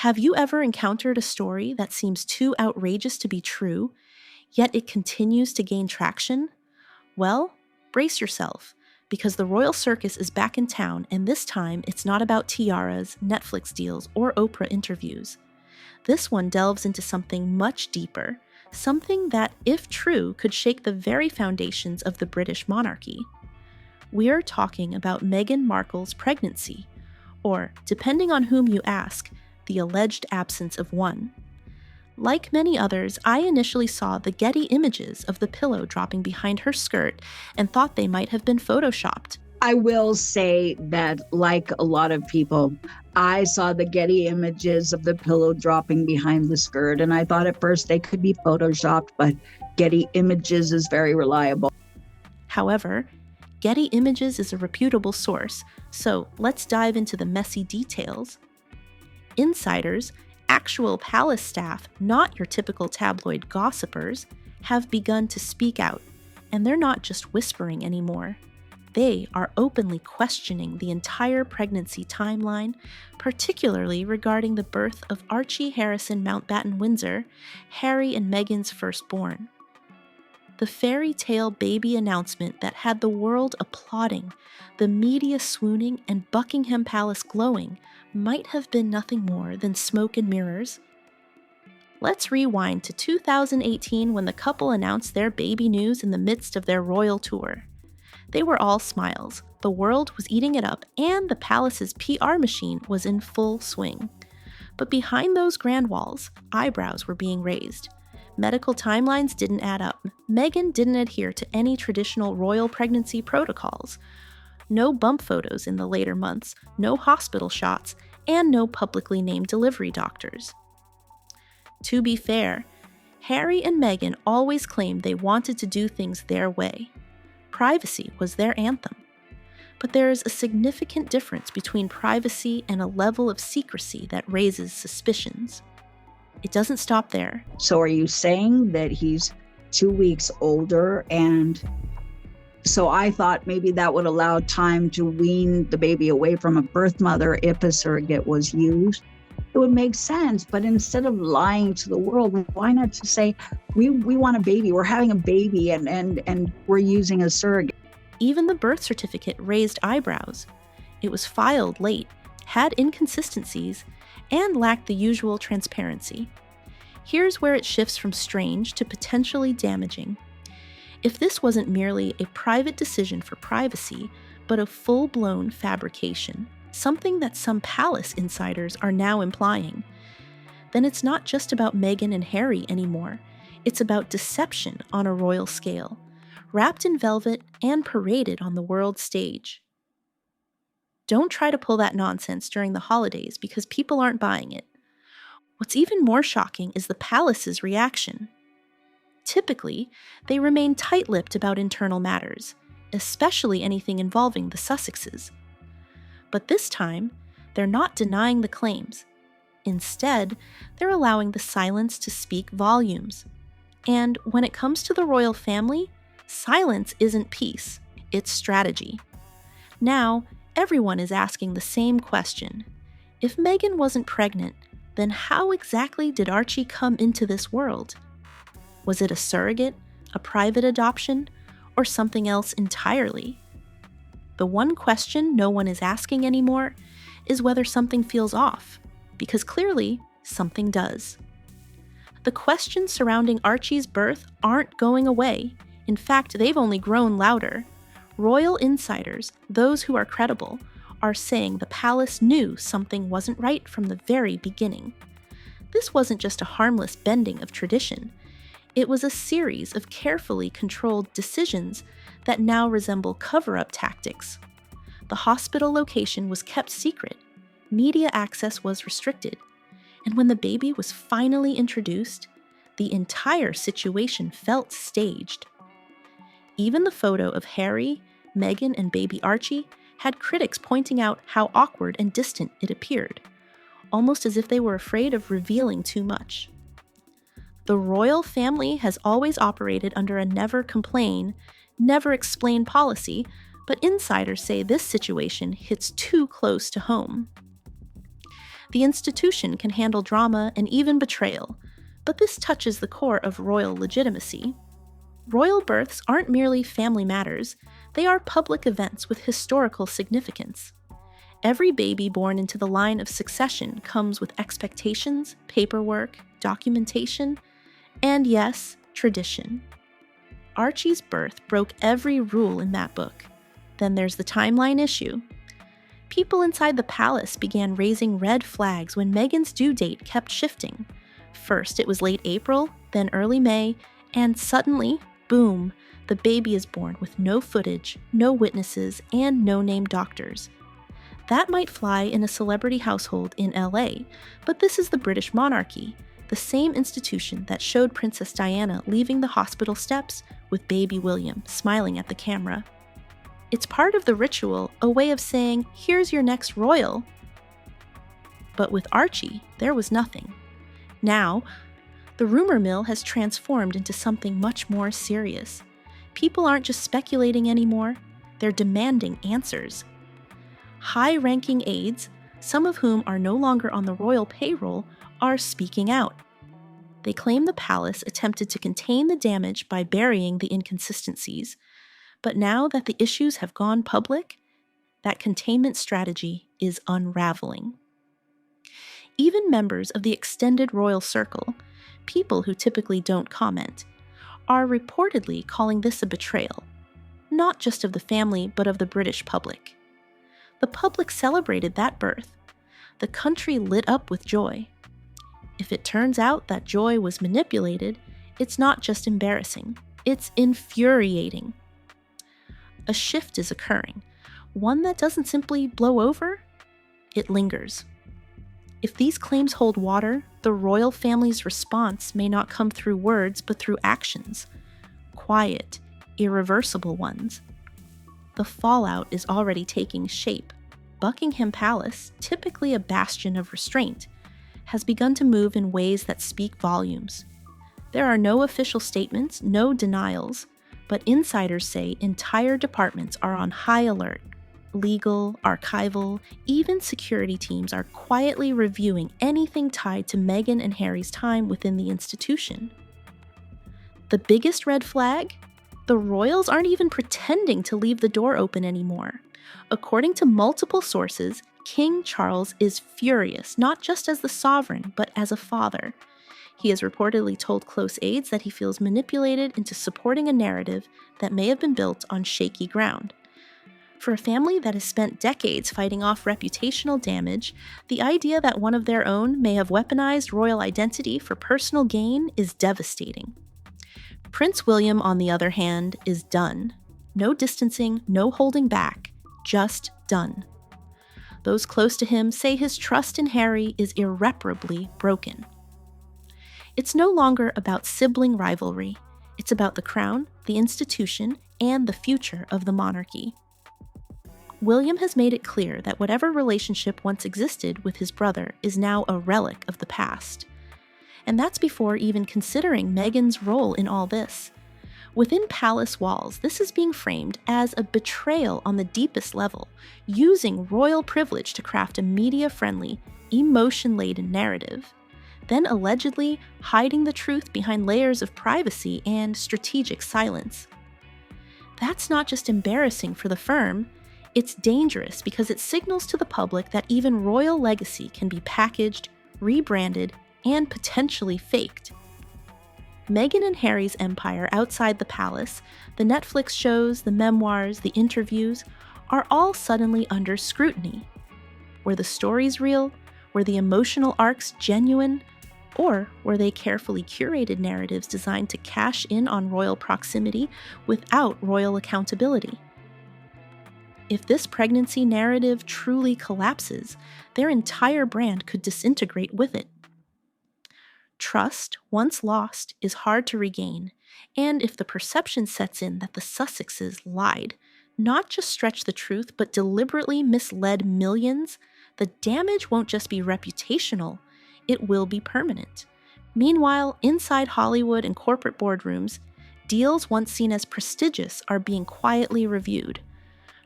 Have you ever encountered a story that seems too outrageous to be true, yet it continues to gain traction? Well, brace yourself, because the Royal Circus is back in town, and this time it's not about tiaras, Netflix deals, or Oprah interviews. This one delves into something much deeper, something that, if true, could shake the very foundations of the British monarchy. We're talking about Meghan Markle's pregnancy, or, depending on whom you ask, the alleged absence of one. Like many others, I initially saw the Getty images of the pillow dropping behind her skirt and thought they might have been photoshopped. I will say that, like a lot of people, I saw the Getty images of the pillow dropping behind the skirt, and I thought at first they could be photoshopped, but Getty images is very reliable. However, Getty Images is a reputable source, so let's dive into the messy details. Insiders, actual palace staff, not your typical tabloid gossipers, have begun to speak out, and they're not just whispering anymore. They are openly questioning the entire pregnancy timeline, particularly regarding the birth of Archie Harrison Mountbatten Windsor, Harry and Meghan's firstborn. The fairytale baby announcement that had the world applauding, the media swooning, and Buckingham Palace glowing might have been nothing more than smoke and mirrors. Let's rewind to 2018 when the couple announced their baby news in the midst of their royal tour. They were all smiles, the world was eating it up, and the palace's PR machine was in full swing. But behind those grand walls, eyebrows were being raised. Medical timelines didn't add up. Meghan didn't adhere to any traditional royal pregnancy protocols. No bump photos in the later months, no hospital shots, and no publicly named delivery doctors. To be fair, Harry and Meghan always claimed they wanted to do things their way. Privacy was their anthem. But there is a significant difference between privacy and a level of secrecy that raises suspicions. It doesn't stop there. So are you saying that he's 2 weeks older? And so I thought maybe that would allow time to wean the baby away from a birth mother if a surrogate was used. It would make sense, but instead of lying to the world, why not just say, we want a baby, we're having a baby, and we're using a surrogate? Even the birth certificate raised eyebrows. It was filed late, had inconsistencies, and lacked the usual transparency. Here's where it shifts from strange to potentially damaging. If this wasn't merely a private decision for privacy, but a full-blown fabrication, something that some palace insiders are now implying, then it's not just about Meghan and Harry anymore. It's about deception on a royal scale, wrapped in velvet and paraded on the world stage. Don't try to pull that nonsense during the holidays because people aren't buying it. What's even more shocking is the palace's reaction. Typically, they remain tight-lipped about internal matters, especially anything involving the Sussexes. But this time, they're not denying the claims. Instead, they're allowing the silence to speak volumes. And when it comes to the royal family, silence isn't peace, it's strategy. Now, everyone is asking the same question. If Meghan wasn't pregnant, then how exactly did Archie come into this world? Was it a surrogate, a private adoption, or something else entirely? The one question no one is asking anymore is whether something feels off, because clearly something does. The questions surrounding Archie's birth aren't going away. In fact, they've only grown louder. Royal insiders, those who are credible, are saying the palace knew something wasn't right from the very beginning. This wasn't just a harmless bending of tradition. It was a series of carefully controlled decisions that now resemble cover-up tactics. The hospital location was kept secret, media access was restricted, and when the baby was finally introduced, the entire situation felt staged. Even the photo of Harry, Meghan, and baby Archie had critics pointing out how awkward and distant it appeared, almost as if they were afraid of revealing too much. The royal family has always operated under a never complain, never explain policy, but insiders say this situation hits too close to home. The institution can handle drama and even betrayal, but this touches the core of royal legitimacy. Royal births aren't merely family matters, they are public events with historical significance. Every baby born into the line of succession comes with expectations, paperwork, documentation, and yes, tradition. Archie's birth broke every rule in that book. Then there's the timeline issue. People inside the palace began raising red flags when Meghan's due date kept shifting. First it was late April, then early May, and suddenly, boom, the baby is born with no footage, no witnesses, and no named doctors. That might fly in a celebrity household in LA, but this is the British monarchy, the same institution that showed Princess Diana leaving the hospital steps with baby William smiling at the camera. It's part of the ritual, a way of saying, here's your next royal. But with Archie, there was nothing. Now, the rumor mill has transformed into something much more serious. People aren't just speculating anymore, they're demanding answers. High-ranking aides, some of whom are no longer on the royal payroll, are speaking out. They claim the palace attempted to contain the damage by burying the inconsistencies, but now that the issues have gone public, that containment strategy is unraveling. Even members of the extended royal circle, people who typically don't comment, are reportedly calling this a betrayal, not just of the family but of the British public. The public celebrated that birth. The country lit up with joy. If it turns out that joy was manipulated, it's not just embarrassing, it's infuriating. A shift is occurring, one that doesn't simply blow over, it lingers. If these claims hold water, the royal family's response may not come through words but through actions, quiet, irreversible ones. The fallout is already taking shape. Buckingham Palace, typically a bastion of restraint, has begun to move in ways that speak volumes. There are no official statements, no denials, but insiders say entire departments are on high alert. Legal, archival, even security teams are quietly reviewing anything tied to Meghan and Harry's time within the institution. The biggest red flag? The royals aren't even pretending to leave the door open anymore. According to multiple sources, King Charles is furious, not just as the sovereign, but as a father. He has reportedly told close aides that he feels manipulated into supporting a narrative that may have been built on shaky ground. For a family that has spent decades fighting off reputational damage, the idea that one of their own may have weaponized royal identity for personal gain is devastating. Prince William, on the other hand, is done. No distancing, no holding back, just done. Those close to him say his trust in Harry is irreparably broken. It's no longer about sibling rivalry. It's about the crown, the institution, and the future of the monarchy. William has made it clear that whatever relationship once existed with his brother is now a relic of the past. And that's before even considering Meghan's role in all this. Within palace walls, this is being framed as a betrayal on the deepest level, using royal privilege to craft a media-friendly, emotion-laden narrative, then allegedly hiding the truth behind layers of privacy and strategic silence. That's not just embarrassing for the firm, it's dangerous because it signals to the public that even royal legacy can be packaged, rebranded, and potentially faked. Meghan and Harry's empire outside the palace, the Netflix shows, the memoirs, the interviews, are all suddenly under scrutiny. Were the stories real? Were the emotional arcs genuine? Or were they carefully curated narratives designed to cash in on royal proximity without royal accountability? If this pregnancy narrative truly collapses, their entire brand could disintegrate with it. Trust, once lost, is hard to regain, and if the perception sets in that the Sussexes lied, not just stretched the truth but deliberately misled millions, the damage won't just be reputational, it will be permanent. Meanwhile, inside Hollywood and corporate boardrooms, deals once seen as prestigious are being quietly reviewed.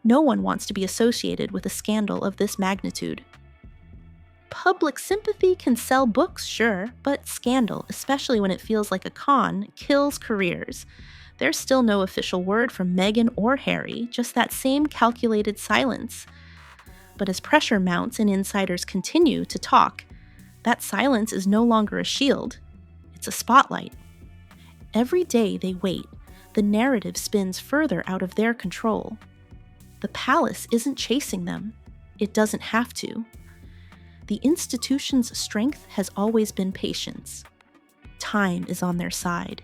No one wants to be associated with a scandal of this magnitude. Public sympathy can sell books, sure, but scandal, especially when it feels like a con, kills careers. There's still no official word from Meghan or Harry, just that same calculated silence. But as pressure mounts and insiders continue to talk, that silence is no longer a shield. It's a spotlight. Every day they wait, the narrative spins further out of their control. The palace isn't chasing them. It doesn't have to. The institution's strength has always been patience. Time is on their side.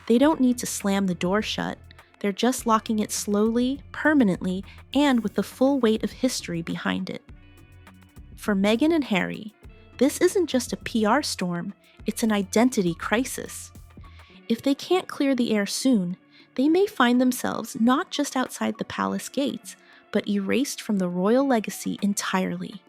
They don't need to slam the door shut. They're just locking it slowly, permanently, and with the full weight of history behind it. For Meghan and Harry, this isn't just a PR storm, it's an identity crisis. If they can't clear the air soon, they may find themselves not just outside the palace gates, but erased from the royal legacy entirely.